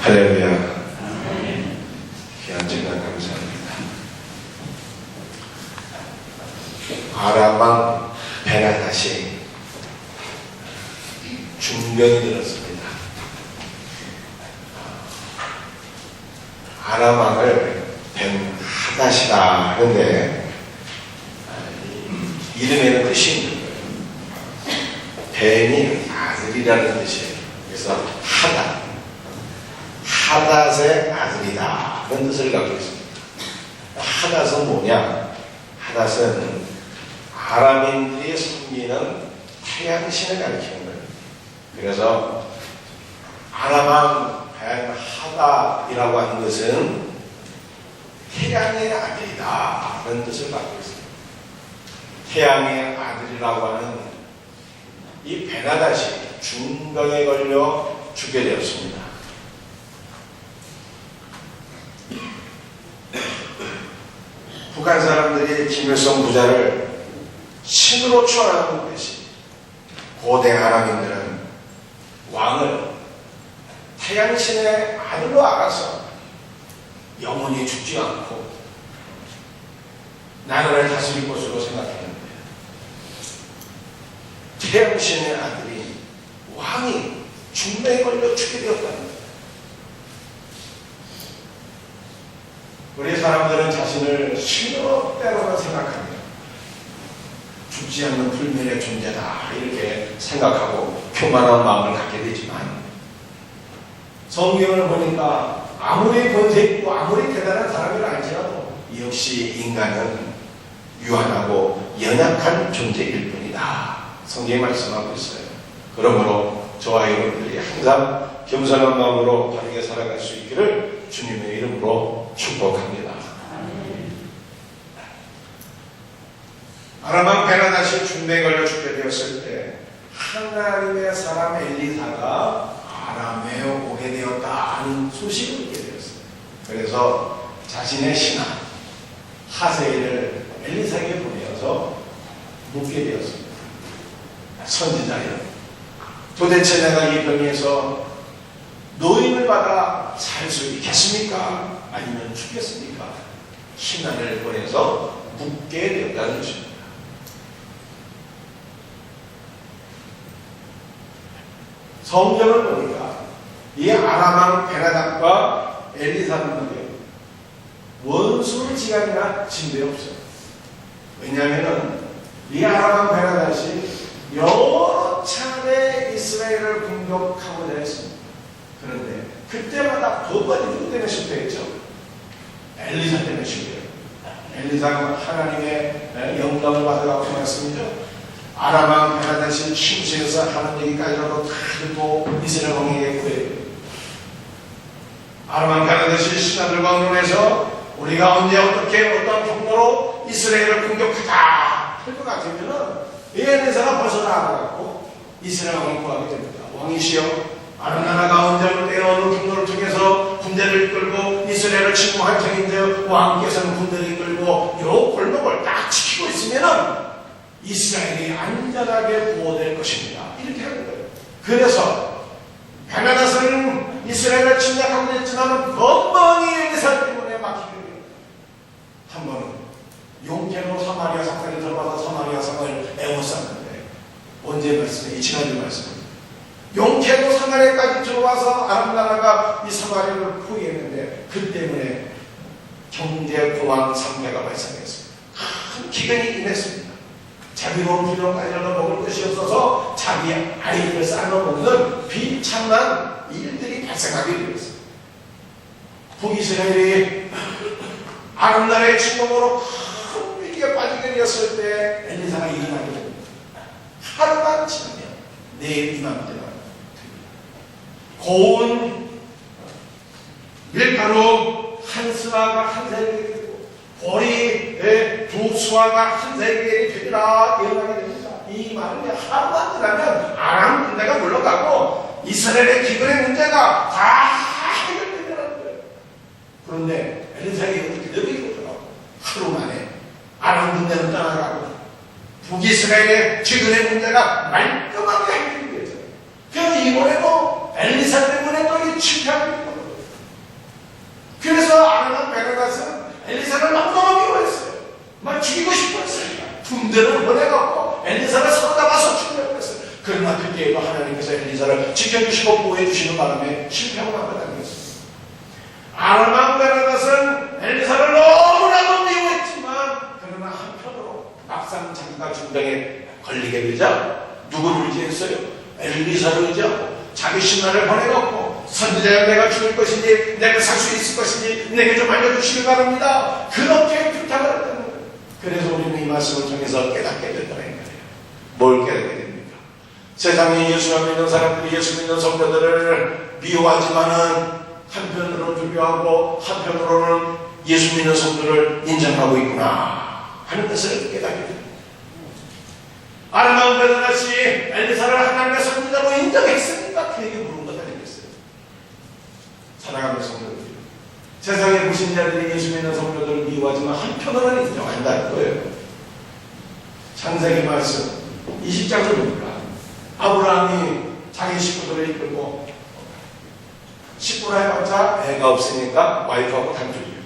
할렐루야. 귀한 시간 감사합니다. 아람 왕 베나다시 중병이 들었습니다. 아람 왕을 벤하닷이라 하는데 이름에는 뜻이 있는 거예요. 벤이 아들이라는 뜻이에요. 그래서 하닷의 아들이다 그런 뜻을 갖고 있습니다. 하닷은 뭐냐? 하닷은 아람인들이 섬기는 태양신을 가리키는 거예요. 그래서 아람 하닷이라고 하는 것은 태양의 아들이다 그런 뜻을 갖고 있습니다. 태양의 아들이라고 하는 이 베나닷이 중병에 걸려 죽게 되었습니다. 북한 사람들이 김일성 부자를 신으로 추앙하는 것이 고대 아람인들은 왕을 태양신의 아들로 알아서 영원히 죽지 않고 나라를 다스릴 것으로 생각했는데 태양신의 아들이 왕이 중병에 걸려 죽게 되었다는 거예요. 우리 사람들은 자신을 신으로 때로는 생각합니다. 죽지 않는 불멸의 존재다 이렇게 생각하고 교만한 마음을 갖게 되지만 성경을 보니까 아무리 권세 있고 아무리 대단한 사람을 알지라도 역시 인간은 유한하고 연약한 존재일 뿐이다. 성경이 말씀하고 있어요. 그러므로 저와 여러분들이 항상 겸손한 마음으로 바르게 살아갈 수 있기를 주님의 이름으로 축복합니다. 아람 왕 베나닷이 중병에 걸려 죽게 되었을 때 하나님의 사람 엘리사가 아람에 오게 되었다 하는 소식을 듣게 되었어요. 그래서 자신의 신하 하세일을 엘리사에게 보내어서 묻게 되었습니다. 선지자여, 도대체 내가 이 병에서 노임을 받아 살 수 있겠습니까? 아니면 죽겠습니까? 신하를 보내서 묻게 되었다는 것입니다. 성경을 보니까 이 아람 왕 베나닷과 엘리사는 원수의 지간이나 진대 없어요. 왜냐하면 이 아람 왕 베나닷이 여러 차례 이스라엘을 공격하고자 했습니다. 그런데 그때마다 두 번이 누구 때문에 실패했죠? 엘리사 때문에 실패했어요. 엘리사가 하나님의 영감을 받으라고 말씀이죠. 아람 왕 베나닷이 침수해서 하는 얘기까지라도 다 듣고 이스라엘 왕에게 구해요. 아람 왕 베나닷이 신하들과 의논해서 우리가 언제 어떻게 어떤 경로로 이스라엘을 공격하자 할 것 같으면은 엘리사가 벌써 나가고 이스라엘 왕이 구하게 됩니다. 왕이시여, 아람 나라 가운데 어느 경로를 통해서 군대를 이끌고 이스라엘을 침공할 터인데 왕께서는 군대를 이끌고 요 골목을 딱 지키고 있으면은 이스라엘이 안전하게 보호될 것입니다. 이렇게 하는 거예요. 그래서 베나닷은 이스라엘을 침략하고 있지만 멍멍이 엘리사 때문에 막히게 돼요. 한 번은 용케로 사마리아 상상에 들어가서 사마리아 상을 애워쌌는데 언제 말씀해? 이 지난주 말씀입니다. 용케로 사마리아까지 들어와서 아람 나라가 이 사마리아를 포위했는데 그 때문에 경제 공황 상태가 발생했습니다. 큰 기근이 임했습니다. 자비로운 부정까지는 먹을 것이 없어서 자기 아이들을 삶아먹는 비참한 일들이 발생하게 되었습니다. 북이스라엘이 아람 나라의 침공으로 큰 위기에 빠지게 되었을 때 엘리사가 일어나게 됩니다. 하루만 지나면 내일 이맘때가 고운 밀가루 한 스와가 한 세겔이 되고 보리의 두 스와가 한 세겔이 되리라 일어나게 됩니다. 이 말은 하루만 지나면 아람 군대가 물러가고 이스라엘의 기근의 문제가 다 해결되더라는 거예요. 그런데 엘리사에게 그렇게 느끼더라고요. 하루 만에 아람 군대는 떠나가고 북이스라엘의 기근의 문제가 말끔하게 해결이 되죠. 그래서 이번에도 엘리사 때문에 또 이 실패하게 된 거예요. 엘리사를 너무너무 미워했어요. 막 죽이고 싶었어요. 군대를 보내갖고 엘리사를 사로잡아서 죽이려고 했어요. 그러나 그때에도 하나님께서 엘리사를 지켜주시고 보호해주시는 바람에 실패하고 나가다는 것입니다. 아람왕이라는 것은 엘리사를 너무나도 미워했지만 그러나 한편으로 막상 자기가 중병에 걸리게 되자 누구를 의지했어요? 엘리사를 의지하고 자기 신하를 보내갖고 선지자여 내가 죽을 것이니 내가 살 수 있을 것이니 내게 좀 알려주시기 바랍니다. 그렇게 부탁을 했다는 거예요. 그래서 우리는 이 말씀을 통해서 깨닫게 된다는 거예요. 뭘 깨닫게 됩니까? 세상에 예수를 믿는 사람들이 예수 믿는 성도들을 미워하지만은 한편으로는 두려워하고 한편으로는 예수 믿는 성도를 인정하고 있구나 하는 것을 깨닫게 됩니다. 아름다운 베드로같이 엘리사를 하나님의 선지자로 인정했습니까? 그에게 물은 것 아니겠어요? 사랑하는 성도들, 세상의 불신자들이 예수 믿는 성도들을 미워하지만 한편으로는 인정한다는 거예요. 창세기 말씀 20장을 보니까 아브라함이 자기 식구들을 이끌고 식구를 해봤자 애가 없으니까 와이프하고 단둘이에요.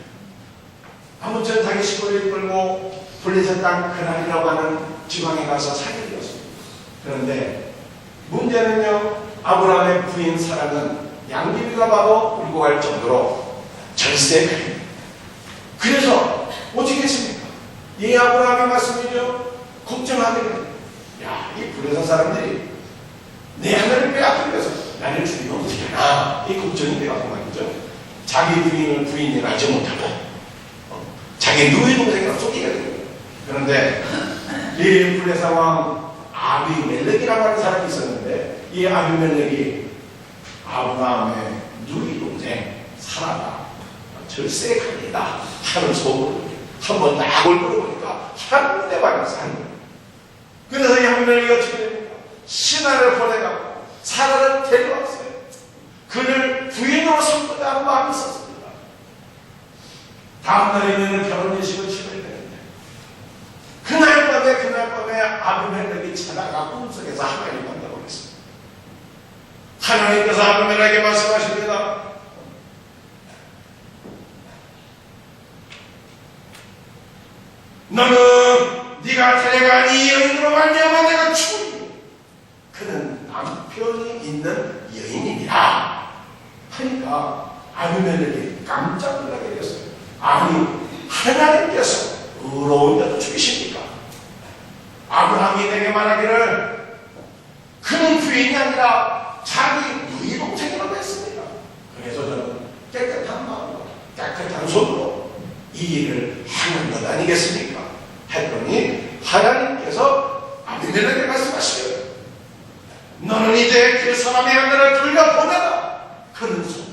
아무튼 자기 식구를 이끌고 블레셋 땅 그날이라고 하는 지방에 가서 사기를 이었습니다. 그런데 문제는요, 아브라함의 부인 사라는 양귀비가 봐도 울고 갈 정도로 절세가입니다. 그래서 어떻게 했습니까? 이 아브라함의 말씀이죠. 걱정하게 됩니다. 야, 이 블레셋 사람들이 내 하늘을 빼앗기 위해서 나를 죽이면 어떻게 하나, 이 걱정이 되었고 말이죠. 자기 부인을 부인이 알지 못하고 자기 누이 동생이랑 쫓기게 됩니다. 그런데 이 블레셋 왕 아비멜렉이라고 하는 사람이 있었는데 이 아비멜렉이 아브라함의 누이 동생 사라가 절세갑니다 하는 소문을 한번 낙을 끌어보니까 한눈에 반해서 한눈에. 그래서 이 아비멜렉이 어떻게 됩니까? 신하를 보내가고 사라를 데려왔어요. 그를 부인으로 삼고자 하는 마음이 있었습니다. 다음 날에는 결혼 예식을 치러야 되는데 그날 밤에 아비멜렉이 찾아가 꿈속에서 하나님 만나고 그랬습니다. 하나님께서 아비멜렉에게 말씀하십니다. 너는 네가 데려간 이 여인으로 말미암아 내가 죽으니 그는 남편이 있는 여인이니라 하니까 아비멜렉이 깜짝 놀라게 됐어요. 아니, 하나님께서 의로운 자도 죽이십니까? 아브라함이 내게 말하기를 그는 부인이 아니라 자기 누이 동생이라고 했습니다. 그래서 저는 깨끗한 마음으로 깨끗한 손으로 이 일을 하는 것 아니겠습니까? 했더니 하나님께서 아비멜렉에게 말씀하시려요. 너는 이제 그 사람의 아내를 돌려보내라. 그는 손사.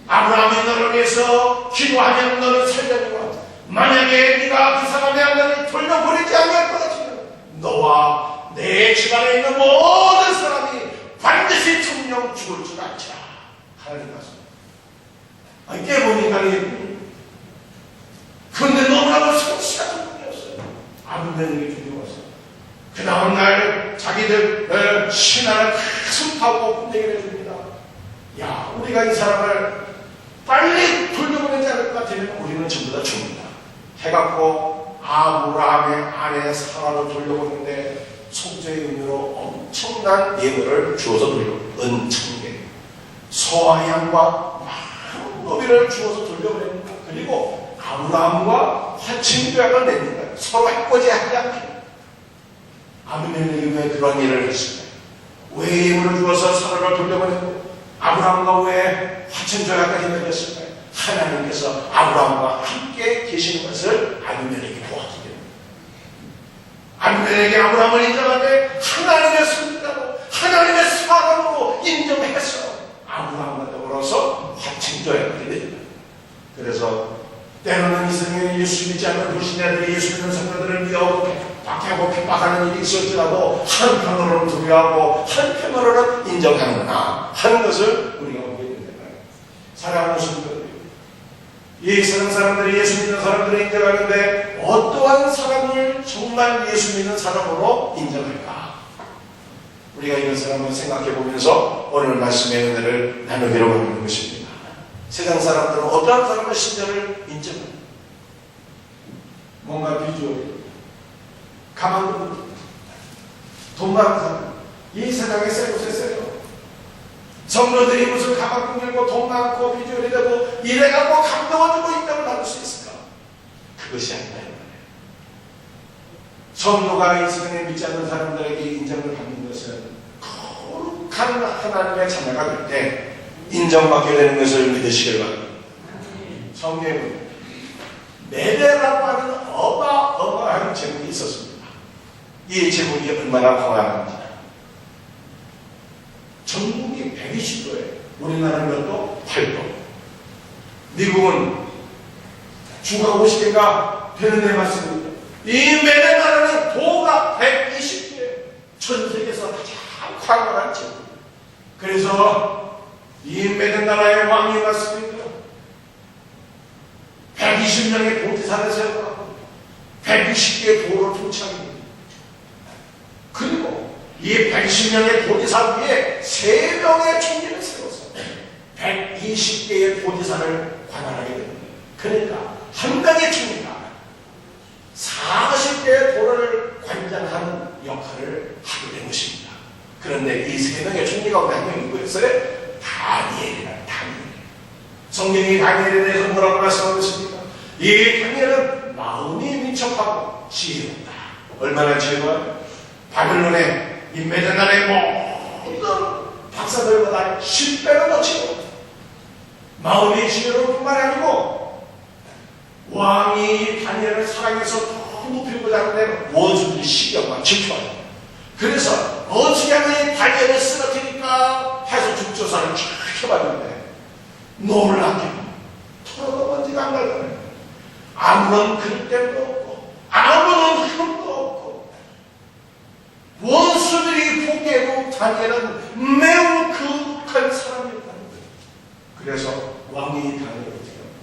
아브라함이 너를 위해서 기도하면 너는 살려주라. 만약에 네가 그 사람의 아내를 돌려보내지 않을 것 같으면 너와 내 집안에 있는 모든 사람이 반드시 청령 죽을 줄 알지라. 하나님 말씀. 깨보니까 그런데 너무나도 성실한 분이었어요. 아브멜렉이 두려웠어요. 그 다음날 자기들 신하를 가슴 타고 분쟁을 해줍니다. 야, 우리가 이 사람을 빨리 돌려보내지 않을 것 같으면 우리는 전부 다 죽는다. 해갖고 아브라함의 아내 사라로 돌려보는데 속죄의 의미로 엄청난 예물을 주어서 돌려, 은천개 소와 양과 많은 노비를 주어서 돌려보냅니다. 그리고 아브라함과 화친교약을 맺는다. 서로 해코지하지 않게. 아비멜렉이 왜 그런 일을 했을까요? 왜 예물을 주어서 사라를 돌려보내고 아브라함과 왜 화친교약까지 맺었을까요? 하나님께서 아브라함과 함께 계시는 것을 아비멜렉이 보았기 때문에. 아비멜렉이 아브라함을 인정하되 하나님의 선지자로 하나님의 사람으로 인정해서 아브라함과 더불어서 화친교약까지 맺었다. 그래서 때로는 이 세상에 예수 믿지 않는 불신자들이 예수 믿는 성도들을 미워하고 박해하고 핍박하는 일이 있을지라도 한편으로는 두려워하고 한편으로는 인정하는구나 하는 것을 우리가 보게 됩니다. 사랑하는 성도들, 이 세상 사람들이 예수 믿는 사람들을 인정하는데 어떠한 사람을 정말 예수 믿는 사람으로 인정할까? 우리가 이런 사람을 생각해 보면서 오늘 말씀의 은혜를 나누기로 하는 것입니다. 세상 사람들은 어떠한 사람의 신자를 인정합니다. 뭔가 비주얼, 가만히 돈 많은 사람, 이 세상에 쎄고쎄요. 성도들이 무슨 가방 꾸밀고 돈 많고 비주얼이 되고 이래갖고 감동을 주고 인정을 받을 수 있을까? 그것이 아니다 이 말이에요. 성도가 이 세상에 믿지 않는 사람들에게 인정을 받는 것은 거룩한 하나님의 자녀가 될 때 인정받게 되는 것을 믿으시길 바랍니다. 성경에는 메대라고 하는 어마어마한 제국이 있었습니다. 이 제국이 얼마나 광활합니다. 전국이 120도예요. 우리나라는 몇도? 8도. 미국은 주가 50개가 되는 데 맞습니다. 이 메대나라는 도가 120개예요. 전 세계에서 가장 광활한 제국. 그래서 이 메대나라의 왕이 맞습니다. 120명의 보디사를 세우고 120개의 도를 통치합니다. 그리고 이 120명의 보디사 위에 3명의 총리를 세워서 120개의 보디사를 관할하게 됩니다. 그러니까 한 명의 총리가 40개의 도를 관장하는 역할을 하게 된 것입니다. 그런데 이 3명의 총리가 한 명이 누구였어요? 다니엘이라는 다니엘. 성경이 다니엘에 대해서 뭐라고 말씀하고 있습니까? 이 다니엘은 마음이 민첩하고 지혜롭다. 얼마나 지혜로워요? 바빌론의 이 메대나라의 모든 박사들보다 10배는 더 지혜롭다. 마음이 지혜로울 뿐만 아니고 왕이 다니엘을 사랑해서 더 높이고자 하는데 원수들이 시기하고 질투하죠. 그래서 어떻게 하면 다니엘을 쓰러뜨릴까 해서 죽조사를 쫙 해봤는데 놀랍게 털어도 먼지가 안 날거든요. 아무런 그릇됨도 없고 아무런 흠도 없고 원수들이 보기에도 다니엘은 매우 거룩한 사람이었다는 거예요. 그래서 왕이 다니엘을 어떻게 합니까?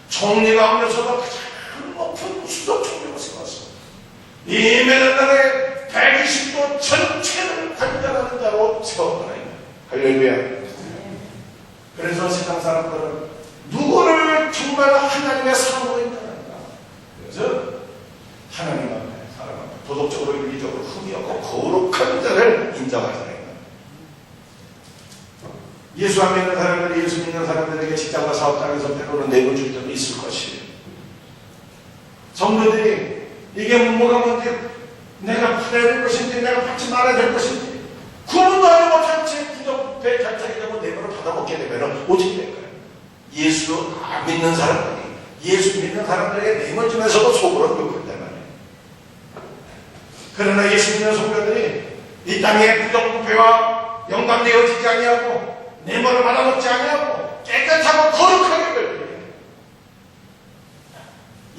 총리가 오면서도 가장 높은 수도 총리로 세웠어. 이 메대나라의 120도 전체를 관장하는 자로 세웠더라. 할렐루야. 그래서 세상 사람들은 누구를 정말 하나님의 사랑으로 인정한다. 그래서 하나님 앞에 살아갑니다. 도덕적으로 윤리적으로 흠이 없고 거룩한 자를 인정하잖아요. 예수 안 믿는 사람들이 예수 믿는 사람들에게 직장과 사업장에서 때로는 내버줄 때도 있을 것이에요. 성도들이 이게 뭐가 뭔지 내가 받아야 될 것인지 내가 받지 말아야 될 것인지 구분도 하지 못한 채 부정부패 결정이 되고 내버려 받아먹게 되면 어떻게 될까요? 예수 안 믿는 사람들이 예수 믿는 사람들에게 내모지면서도 속으로 욕한단 말이에요. 그러나 예수 믿는 성도들이 이 땅에 부정부패와 영감되어지지 아니하고 내모를 받아먹지 아니하고 깨끗하고 거룩하게 될 때에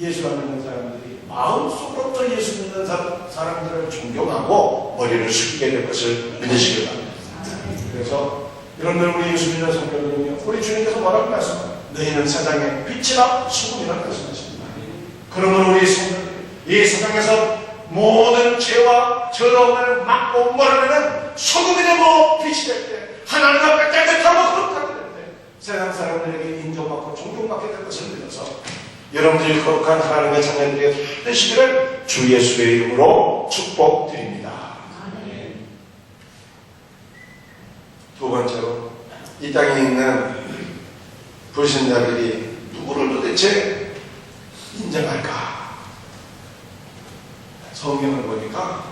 예수 안 믿는 사람들이 마음속으로부터 예수 믿는 사람들을 존경하고 머리를 숙이게 될 것을 믿으시기 바랍니다. 그래서 여러분들 우리 예수 믿는 성도들은요, 우리 주님께서 뭐라고 말씀하세요? 너희는 세상의 빛이나 소금이라고 말씀하십니다. 그러면 우리 성도들이 이 세상에서 모든 죄와 더러움을 막고 멀어내는 소금이 되고 빛이 될 때 하나님 앞에 깨끗하고 거룩하게 될 때 세상 사람들에게 인정받고 존경받게 될 것을 믿어서 여러분들이 거룩한 하나님의 자녀들이 되시기를 주 예수의 이름으로 축복드립니다. 두 번째로 이 땅에 있는 불신자들이 누구를 도대체 인정할까? 성경을 보니까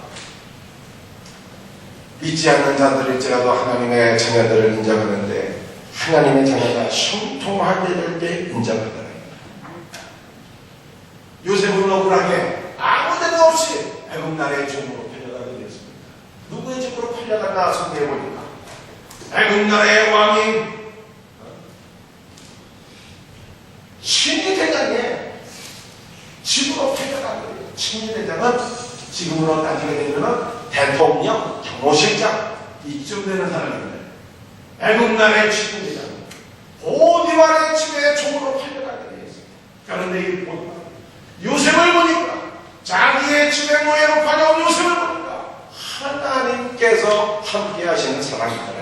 믿지 않는 자들일지라도 하나님의 자녀들을 인정하는데 하나님의 자녀가 형통하게 될 때 인정한다. 요셉은 억울하게 아무데도 없이 애굽 나라의 종으로 팔려가게 되었습니다. 누구의 집으로 팔려갔나 성경에 보니까 애굽 나라의 왕인 신이 대장의 집으로 팔려가게 돼요. 신이 대장은 지금으로 따지게 되면 대통령, 경호실장 이쯤 되는 사람입니다. 애굽 나라의 신이 대장 보디발의 집에 종으로 팔려가게 되었습니다. 그런데 이 보디발 요셉을 보니까 자기의 집에 노예로 가져온 요셉을 보니까 하나님께서 함께 하시는 사랑이다.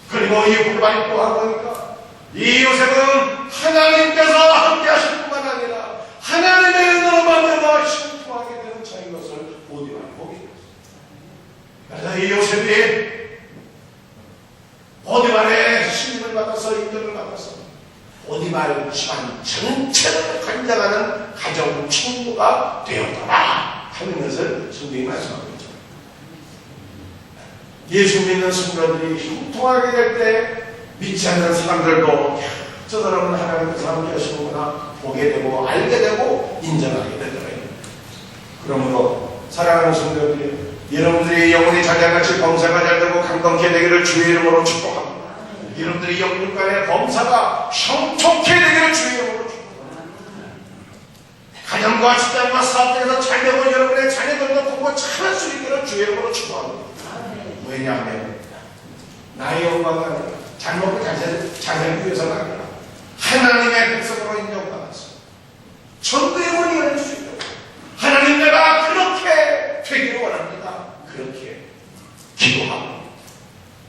그리고 이 보디발이 또 하고 보니까 이 요셉은 하나님께서 함께 하실 뿐만 아니라 하나님의 은혜로 만나서 신통하게 되는 자인 것을 보디발이 보게 되었습니다. 그래서 이 요셉이 보디발의 신임을 받아서 인정을 받아서 보디발 집안 전체를 관장하는 가정 총무가 되었더라 하는 것을 성경이 말씀하고 있죠. 예수 믿는 성도들이 형통하게 될 때 믿지 않는 사람들도 저 사람은 하나님께서 함께 하시는구나 보게 되고 알게 되고 인정하게 되더라고요. 그러므로 사랑하는 성도들이 여러분들이 영혼이 자장같이 범사가 잘되고 강건케 되기를 주의 이름으로 축복합니다. 여러분들이 영혼 간의 범사가 형통케 되기를 주의 이름으로 축복합니다. 가정과 직장과 사업에서 잘되고 여러분의 자녀들도 공부 잘할 수 있기를 주의 이름으로 축복합니다. 왜냐하면 나의 영광은 아니라 잘 먹고 잘 살기 위해서가 아니라 하나님의 백성으로 인정받았어. 전부의 원이 될 수 있도록 하나님 내가 그렇게 되기를 원합니다. 그렇게 기도하고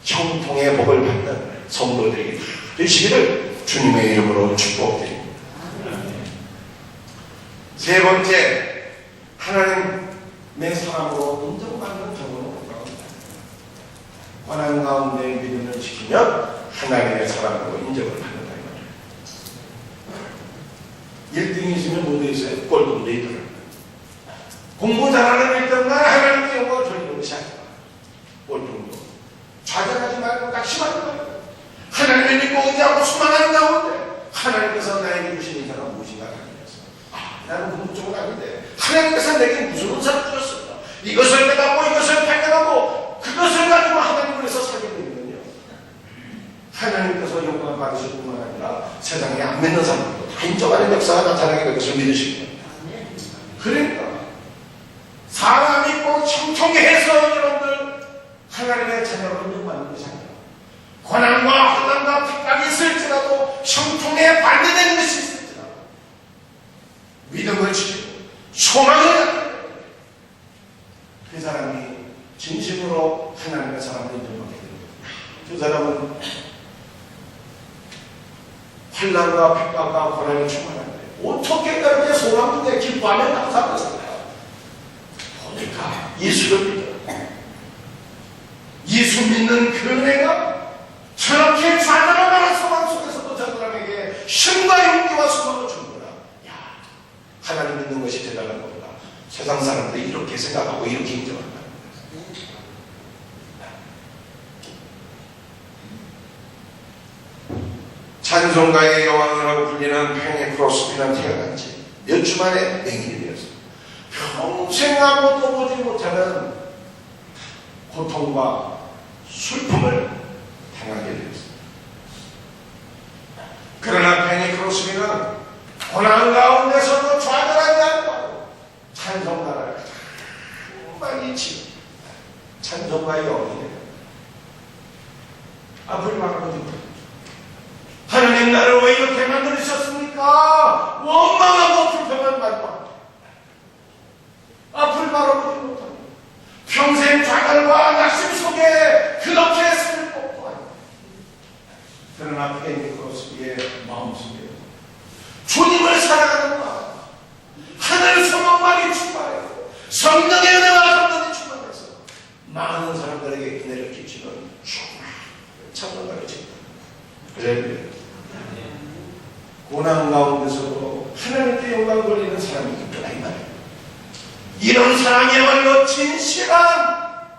형통의 복을 받는 성도들이 되시기를 주님의 이름으로 축복드립니다. 세 번째, 하나님의 사랑으로 인정받는 경우는 고난 가운데 믿음을 지키면 하나님의 사랑으로 인정을 받는다 이 말이에요. 1등이 있으면 모두 있어요. 꼴등도 있더라고요. 공부 잘하는 1등만 하나님의 영광을 돌리는 것이 아니라 꼴등도 좌절하지 말고 낙심하지 말고 하나님을 믿고 의지하고 수많은 가운데 하나님께서 나에게 주신 인사가 무엇인가 하면서 나는 공부 쪽은 아닌데 하나님께서 내게 무슨 은사를 주셨습니다. 이것을 깨닫고 이것을 발견하고 그것을 가지고 하나님을 위해서 살게 되거든요. 하나님께서 영광을 받으실 뿐만 아니라 세상에 안 믿는 사람들도 다 인정하는 역사가 나타나게 될 것을 믿으시기 바랍니다. 그러니까 사람이 꼭 형통해서 여러분들 하나님의 자녀로 인정받는 것이 아니라 고난과 환난과 핍박이 있을지라도 형통에 반대되는 것이 있을지라도 믿음을 지키고 소망을 갖고 그 사람이 진심으로 하나님의 사랑을 인정하게 됩니다. 그 사람은 환난과 핍박과 고난이 충만한데 어떻게 그렇게 소망중에 기뻐하며 감사하겠습니까? 보니까 예수를 믿어요. 예수 믿는 그 은혜가 저렇게 좌절하는 소망 속에서도 저 사람에게 힘과 용기와 소망을 줍니다. 야, 하나님 믿는 것이 대단한 겁니다. 세상 사람들이 이렇게 생각하고 이렇게 인정한다. 찬송가의 여왕이라고 불리는 팽이 크로스비는 태어난 지 몇 주 만에 맹인이 되었습니다. 평생 아무것도 보지 못하는 고통과 슬픔을 당하게 되었습니다. 그러나 팽이 크로스비는 고난 가운데서도 좌절하지 않고 찬송가를 많이 치고 찬송가의 여왕이 되었습니다. 앞을 바라보지 하나님 나를 왜 이렇게 만들으셨습니까? 원망하고 불평한 말만 앞을 바라보지 못하고 평생 좌절과 낙심 속에 그렇게 슬펐고 합니다. 그러나 팽이 크로스비의 마음속에 주님을 사랑하는 마음 하늘 소망만이 충만하고 성령의 은혜와 감동이 충만해서 많은 사람들에게 은혜를 끼치는 찬송가를 칩니다. 할렐루야. 고난 가운데서도 하나님께 영광 돌리는 사람이 있구나 이 말이에요. 이런 사람이야말로 진실한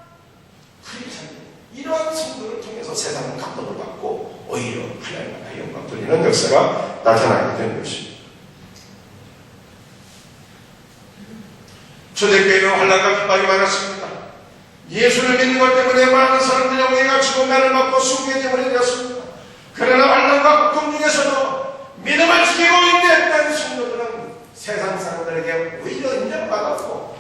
크리스찬 이러한 성도를 통해서 세상은 감동을 받고 오히려 하나님께 영광 돌리는 역사가 나타나게 되는 것입니다. 초대교회는 환난과 핍박이 많았습니다. 예수를 믿는 것 때문에 많은 사람들이 영예가 죽음난을 맞고 숨게 되었습니다. 그러나 환난과 고통 중에서도 믿음을 지키고 인내했던 성도들은 세상 사람들에게 오히려 인정받았고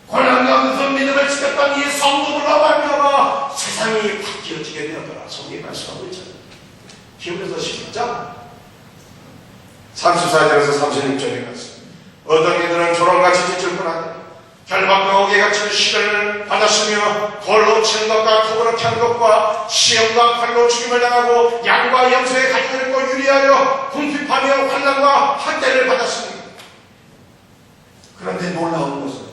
고난 가운데서 믿음을 지켰던 이 성도들과 말미암아 세상이 바뀌어지게 되었더라. 성경이 말씀하고 있잖아요. 히브리서 11장 34절에서 36절에 갔습니다. 어떤 이들은 조롱같이 지칠 뿐 아니라 결박하고 갇힌 시련을 받았으며 돌로 치는 것과 톱으로 편 것과 시험과 칼로 죽임을 당하고 양과 염소의 가죽을 입고 유리하여 궁핍하며 환난과 학대를 받았습니다. 그런데 놀라운 것은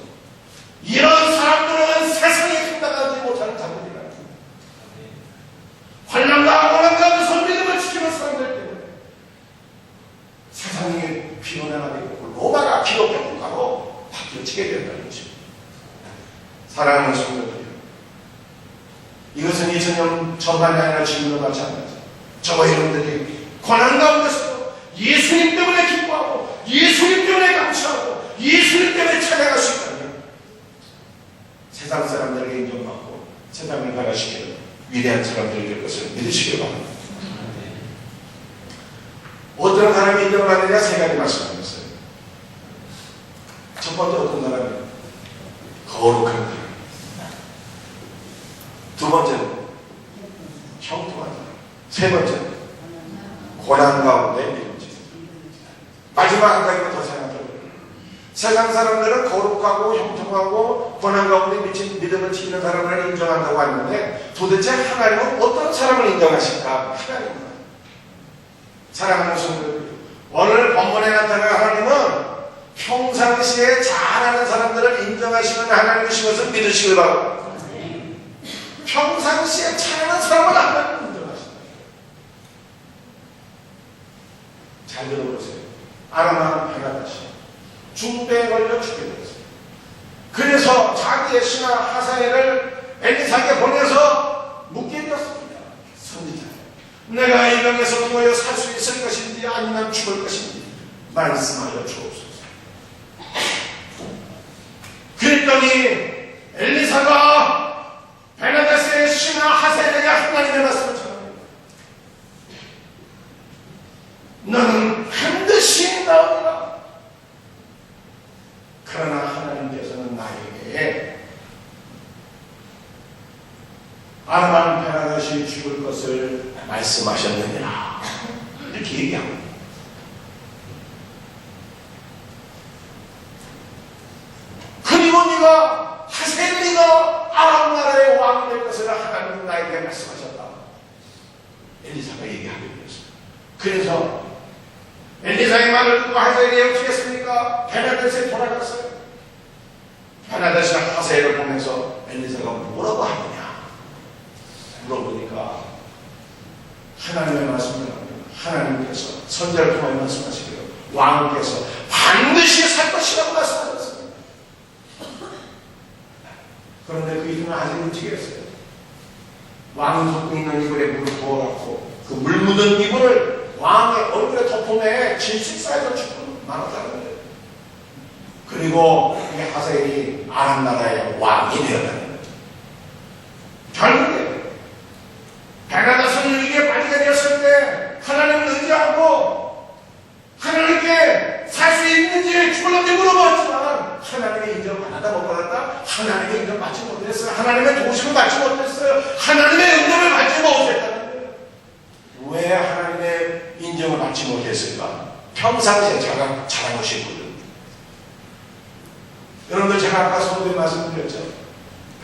이런 사람들은 세상에 감당하지 못하는 자들이라. 환난과 고난 가운데서 믿음을 지키는 사람들 때문에 세상이 비로나게 되고 로마가 기독교 국가로 바뀌어지게 된다는 것입니다. 사랑하는 성도들이요, 이것은 2000년 전반이 아니라 지금도 마찬가지. 저와 여러분들이 고난 가운데서 예수님 때문에 기뻐하고 예수님 때문에 감사하고 예수님 때문에 찬양할 수 있다면 세상 사람들에게 인정받고 세상을 변화시키는 위대한 사람들이 될 것을 믿으시길 바랍니다. 어떤 사람이 인정을 받느냐 세 가지 말씀드렸어요. 첫 번째 어떤 사람이 거룩한 사람, 두 번째는 형통한 사람, 세 번째는 고난 가운데 믿음직. 마지막 한 가지만 더 생각해보세요. 세상 사람들은 거룩하고 형통하고 고난 가운데 미친 믿음을 지키는 사람을 인정한다고 하는데 도대체 하나님은 어떤 사람을 인정하실까? 하나님은 사랑하는 성도들, 오늘 본문에 나타난 하나님은 평상시에 잘하는 사람들을 인정하시는 하나님이신 것을 믿으시길 바랍니다. 평상시에 잘하는 사람을 하나님 인정하신다. 잘 들어보세요. 아람한 베나다시 중대에 걸려 죽게 되었습니다. 그래서 자기의 신하 하사엘을 엘리사에게 보내서 묻게 되었습니다. 선지자, 내가 이 병에서 누워 살 수 있을 것인지 아니면 죽을 것인지 말씀하여 주옵소서. 그랬더니 엘리사가 베나다스의 신하 하사엘에게 하나님의 말씀을 전합니다. 너는 반드시 나오리라. 그러나 하나님께서는 나에게 아람한 베나다시 죽을 것을 말씀하셨느니라 이렇게 얘기합니다. 그리고 네가 하셀리가 아람 나라의 왕이 될 것을 하나님은 나에게 말씀하셨다. 엘리사가 얘기하게 되었습니다. 그래서 엘리사의 말을 듣고 하셀이 어떻겠습니까? 베나다시에 돌아갔어요. 베나다시가 하셀을 보면서 엘리사가 뭐라고 하느냐 물어보니까 하나님의 말씀을 합니다. 하나님께서 선지자를 통해 말씀하시기로 왕께서 반드시 살 것이라고 말씀하셨습니다. 그런데 그 이름은 아직 움직였어요. 왕은 덮고 있는 이불에 물을 부어갖고 그 물 묻은 이불을 왕의 얼굴에 덮음에 질질 쌓여서 죽고 말았다는 거예요. 그리고 이 하사엘이 아람 나라의 왕이 되었다는 거예요. 결국에 베나다스는 위기에 빠지게 되었을 때 하나님을 의지하고 하나님께 살 수 있는지 죽을는지 물어봤지만 하나님의 인정을 받았다 못 받았다? 하나님의 인정을 받지 못했어요. 하나님의 도심을 받지 못했어요. 하나님의 응답을 받지 못했다는 거예요. 왜 하나님의 인정을 받지 못했을까? 평상시에 잘한 것이 있거든요. 여러분들 제가 아까 서두에 말씀드렸죠.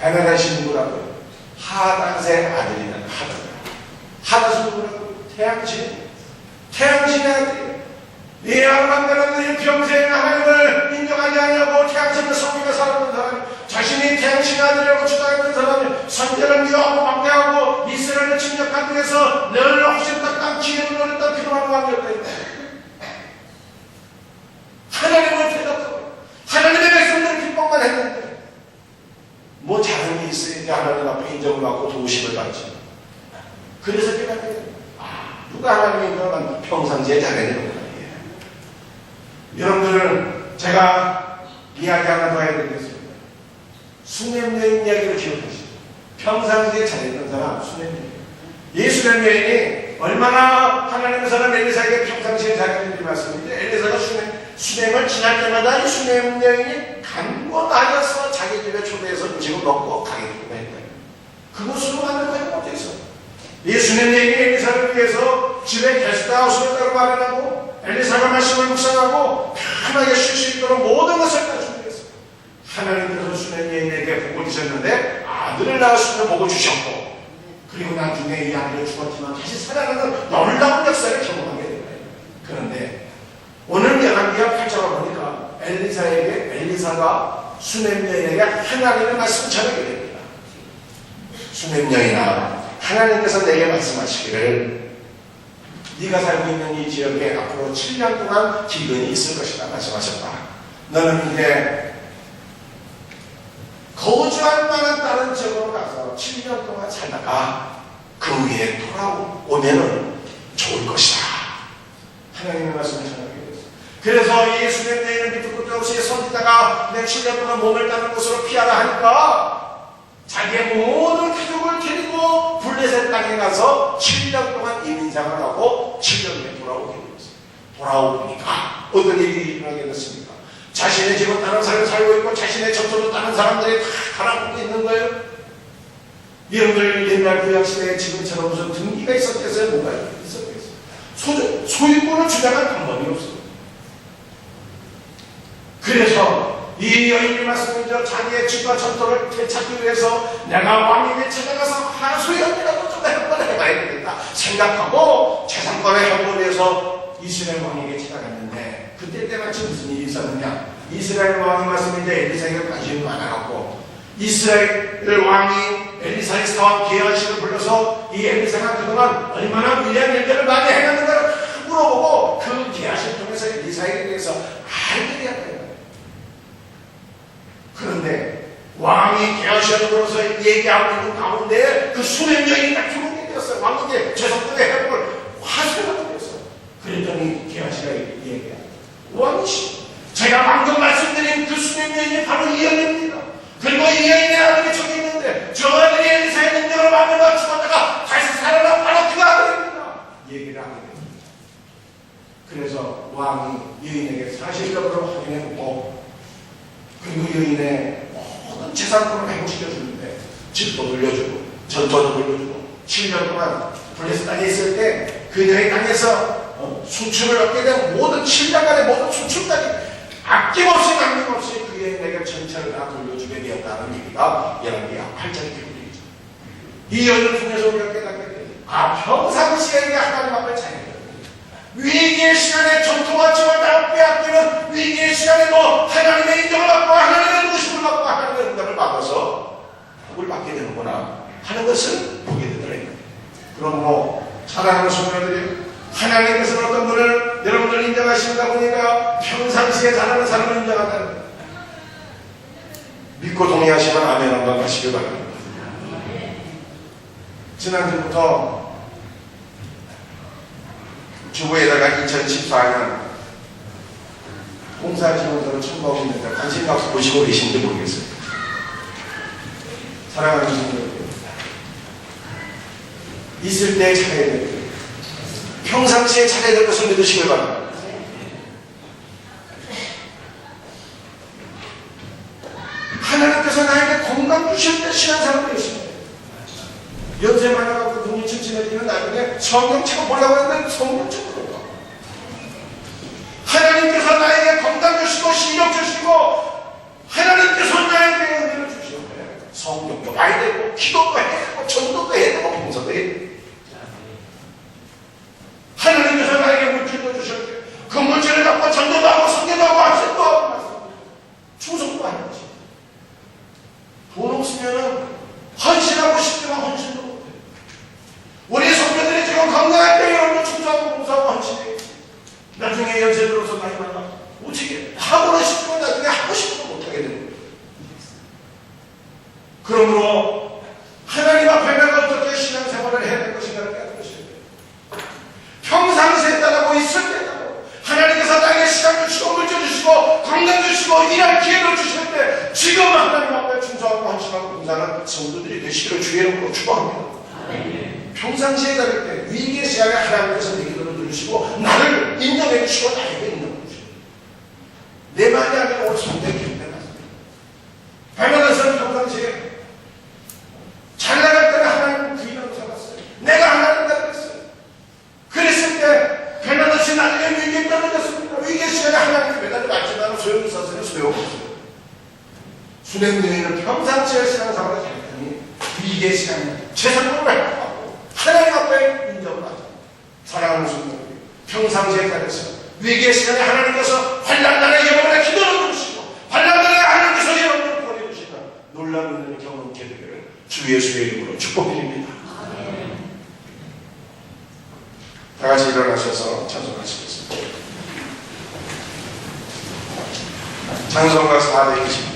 베나다시 누구라고요? 하닷의 아들이라는 하닷은 누구라고요? 태양신의 아들이에요. 이 아람만들은 평생 하나님을 인정하지 않냐고 태양신의 성경에 살았던 사람, 자신이 태양신의 아들이라고 주장했던 사람이 선제를 미워하고 막대하고 이스라엘을 침략하기 위해서 늘 허심탄회 땅 기회를 노렸던 필요한 왕이었다. 하나님을 대답하고 하나님의 백성들을 기뻐만 했는데 뭐 잘한 게 있어야지 하나님 앞에 인정을 받고 도우심을 받지. 그래서 깨닫게 됩니다. 누가 하나님의 인정을 받는 평상시에 잘해야 되는 거예요. 여러분들 제가 이야기 하나 더 해야 되겠습니다. 수냄 여인 이야기를 기억하시죠. 평상시에 잘했던 사람 수냄 여인. 이 수냄 여인이 얼마나 하나님의 사람 엘리사에게 평상시에 잘했는지 말씀드리는데 엘리사가 수냄을 지날 때마다 이 수냄 여인이 간고 나가서 자기 집에 초대해서 음식을 먹고 가게 되고 했다. 그것으로 만족하지 못했어. 이 수냄 여인이 엘리사를 위해서 집에 게스트하우스를 따로 마련하고 엘리사가 말씀을 묵상하고 편하게 쉴 수 있도록 모든 것을 다 준비했어요. 하나님께서 수냄 여인에게 복을 주셨는데 아들을 낳았으면 복을 주셨고, 그리고 나중에 이 아들이 죽었지만 다시 살아나는 놀라운 역사를 경험하게 됩니다. 그런데 오늘 열왕기하 8장을 보니까 엘리사가 수냄 여인에게 하나님의 말씀을 전하게 됩니다. 수냄 여인아, 하나님께서 내게 말씀하시기를 네가 살고 있는 이 지역에 앞으로 7년 동안 기근이 있을 것이다 말씀하셨다. 너는 이제 거주할 만한 다른 지역으로 가서 7년 동안 살다가 그 위에 돌아오면 좋을 것이다. 하나님의 말씀을 전하게 됐어요. 그래서 이 수냄 여인은 밑도 끝도 없이 섬기다가 내 7년 동안 몸을 따는 곳으로 피하라 하니까 자기의 모든 가족을 데리고 블레셋 땅에 가서 7년 동안 이민생활을 하고 7년 후에 돌아오게 되었어요. 돌아오니까 어떤 일이 일어나게 됐습니까? 자신의 집은 다른 사람이 살고 있고 자신의 젖소도 다른 사람들이 다 갈아먹고 있는 거예요. 여러분들 옛날 구약시대에 지금처럼 무슨 등기가 있었겠어요? 뭐가 있었겠어요? 소유권을 주장할 방법이 없어요. 그래서 이 여인이 말씀드린 자기의 집과 전토를 되찾기 위해서 내가 왕에게 찾아가서 하소연이라도 좀 한번 해봐야 되겠다 생각하고 재산권의 회복을 위해서 이스라엘 왕에게 찾아갔는데, 그때 때마침 무슨 일이 있었느냐? 이스라엘 왕이 말씀인데 엘리사에게 관심이 많아갖고 이스라엘 왕이 엘리사의 사원 게하시를 불러서 이 엘리사가 그동안 얼마나 위대한 일들을 많이 해놨는가를 물어보고 그 게하시를 통해서 엘리사에게 대해서 알게 되었다. 그런데 왕이 게하시를 불러서 얘기하고 있는 가운데 그 수냄 여인이 딱 죽게 되었어요. 왕에게 재산권의 회복을 하소연하게 되었어요. 그랬더니 게하시가 얘기해요. 왕이시, 제가 방금 말씀드린 그 수냄 여인이 바로 이 여인입니다. 그리고 이 여인의 아들이 저기 있는데 저 아들이 엘리사의 능력을 받으며 죽었다가 다시 살아나 바로 그 아들입니다. 얘기를 하게 됩니다. 그래서 왕이 여인에게 사실적으로 확인해보고 그리고 여인의 모든 재산권을 회복시켜주는데 집도 돌려주고 전토도 돌려주고 7년 동안 블레셋 땅에 있을 때 그녀의 땅에서 수출을 얻게 된 모든 7년간의 모든 수출까지 아낌없이 남김없이 그 여인에게 전체를 다 돌려주게 되었다는 얘기가 열왕기하 8장에 기록되어 있죠. 이 여인을 통해서 우리가 깨닫게 됩니다. 평상시에 하나님 앞에 차려요. 위기의 시간에 전통과 지원 다 빼앗기는 위기의 시간에도 하나님의 인정을 받고 하나님의 도심을 받고 하나님의 응답을 받아서 복을 받게 되는구나 하는 것을 보게 되더래요. 그러므로 사랑하는 소녀들이 하나님께서는 어떤 분을 여러분들 인정하신다 보니까 평상시에 잘하는 사람을 인정한다는 거예요. 믿고 동의하시면 아멘 한번 하시길 바랍니다. 지난주부터 주부에다가 2014년 봉사지원서를 첨부하고 있는데 관심 갖고 보시고 계신지 모르겠어요. 사랑하는 성도들, 있을 때 잘해야 될 것, 평상시에 잘해야 될 것을 믿으시길 바랍니다. 하나님께서 나에게 건강 주실 때 신앙생활을 했습니다. 연세 많아가지고 눈이 침침해지면 나중에 성경책을 보려고 하는데 성경책을 못 봐. 하나님께서 나에게 건강 주시고 실력 주시고 하나님께서 나에게 은혜를 주시는데 성경도 봐야 되고 기도도 해야 되고 전도도 해야 되고 봉사도 해야 되고 하나님께서 나에게 물질도 주실 때 그 물질을 갖고 전도도 하고 성경도 하고 학생도 하고 충성도 하는 거지. 돈 없으면은 헌신하고 싶지만 헌신도 못해. 우리 성도들이 지금 건강할 때 여러분 충성하고 봉사하고 헌신해. 나중에 연세 들어서 나이 많아 어떻게 하고는 싶지만 나중에 하고 싶어도 못하게 되는 거예요. 그러므로 하나님 앞에 내가 어떻게 신앙생활을 해야 될 것인가를 깨닫는 것이에요. 평상시에 따라고 있을 때라고 하나님께서 나에게 시간을 주시고 물질 주시고 건강 주시고 일할 기회를 주시는데 지금 하나님 앞에 충성하고 헌신하고 봉사하는 성도들이 되시기를 주의 이름으로 축복합니다. 평상시에 다닐 때 위기의 시간에 하나님께서 내 기도를 들으시고 나를 인정해 주시고 나에게 인정해 주시고 내 말이 아니라 오늘 성도의 기도에 맞습니다. 발만해서는 평상시에 잘 나갈 때는 하나님 부인하고 살았어요. 내가 하나님과 그랬어요. 그랬을 때 배나듯이 나중에 위기에 떨어졌습니다. 위기의 시간에 하나님께 매달려 맞지만 소용이 있어서는 소용없어요. 200명이는 평상시에 신앙생활을 했더니 위기의 시간에 최선을 다하고 하나님 앞에 인정받고 사랑하는 순간 평상시에 다녔어. 위기의 시간에 하나님께서 환난날에 여러분의 기도를 들으시고 환난날에 하나님께서 여러분을 보내주시는 놀라운 은혜를 경험하게 되기를 주 예수의 이름으로 축복드립니다. 다 같이 일어나셔서 찬송하시겠습니다. 찬송가 420